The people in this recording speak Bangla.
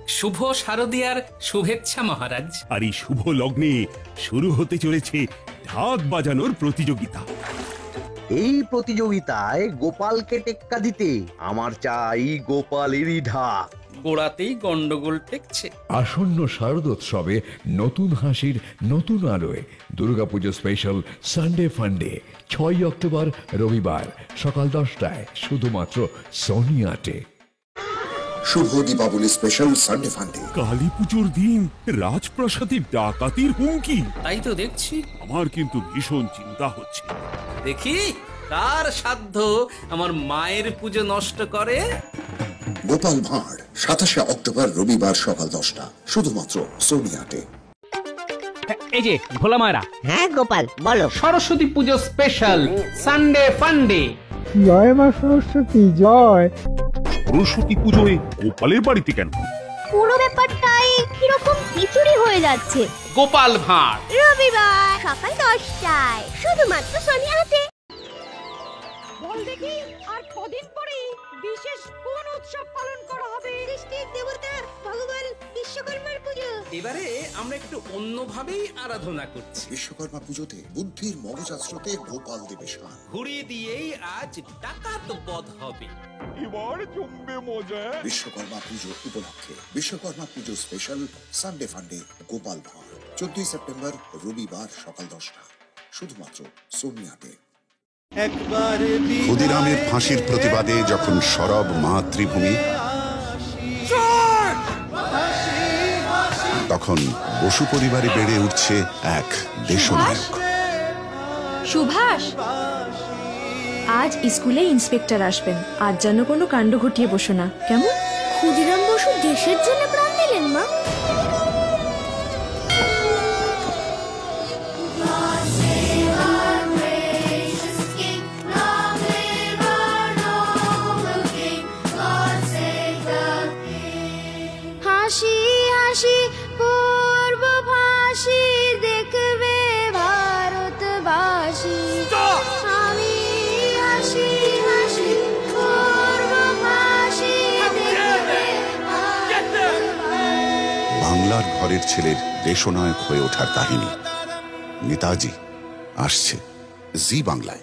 শুভ শারদিয়ার শুভেচ্ছা মহারাজ। আর এই শুভ লগ্নে শুরু হতে চলেছে ঢাক বাজানোর প্রতিযোগিতা। এই প্রতিযোগিতায় গোপালকে টেক্কা দিতে আমার চাই গোপালেরই ঢাক। গোড়াতেই গন্ডগোল ঠেকছে। আসন্ন শারদোৎসবে নতুন হাসির নতুন আলোয় দুর্গাপুজো স্পেশাল সানডে ফান্ডে 6 অক্টোবর রবিবার সকাল 10টায় শুধুমাত্র সোনি আটে। শুভ দীপাবলি স্পেশাল সানডে ফান্ডে। কালী পুজোর দিন রাজপ্রাসাদে ডাকাতির হুমকি। তাই তো দেখছি। আমার কিন্তু ভীষণ চিন্তা হচ্ছে। দেখি কার সাধ্য আমার মায়ের পুজো নষ্ট করে। গোপাল ভাঁড় 27 অক্টোবর রবিবার সকাল 10টা শুধুমাত্র সোনি আটে। এই যে ভোলা মায়েরা। হ্যাঁ গোপাল বলো। সরস্বতী পুজো স্পেশাল সানডে ফান্ডে। জয় মা সরস্বতী জয়। সরস্বতী পুজোয় গোপালের বাড়িতে কেন? পুরো ব্যাপারটাই কিরকম খিচুড়ি হয়ে যাচ্ছে। গোপাল ভাঁড় রবিবার সকাল 10টায় শুধুমাত্র সোনি আটে। বল দেখি আর কদিন পরে বিশেষ কোন উৎসব পালন করা হবে? সৃষ্টির দেবতা ভগবান বিশ্বকর্মার পুজো। এবারে আমরা একটু অন্যভাবেই আরাধনা করছি। বিশ্বকর্মা পুজোতে বুদ্ধির মগজাস্রোতে গোপাল দেবে শান। ঘুরিয়ে দিয়েই আজ ডাকাত বধ হবে। এবার জমবে মজা। বিশ্বকর্মা পুজো উপলক্ষে বিশ্বকর্মা পুজো স্পেশাল সানডে ফান্ডে গোপাল ভাঁড় 14 সেপ্টেম্বর রবিবার সকাল 10টা শুধুমাত্র সোনি আটে। ক্ষুদিরামের ফাঁসির প্রতিবাদে যখন সরব মাতৃভূমি, তখন বসু পরিবারে বেড়ে উঠছে এক দেশনায়ক। সুভাষ, আজ স্কুলে ইন্সপেক্টর আসবেন। আজ যেন কোনো কাণ্ড ঘটিয়ে বসো না, কেমন? ক্ষুদিরাম বসু দেশের জন্য প্রাণ দিলেন মা। হাসি হাসি পূর্ব ভাসি দেখবে ভারতবাসী। আমি হাসি হাসি পূর্ব ভাসি দেখবে বাংলার ঘরের ছেলের দেশনায়ক হয়ে ওঠার কাহিনী নেতাজি আসছে জি বাংলায়।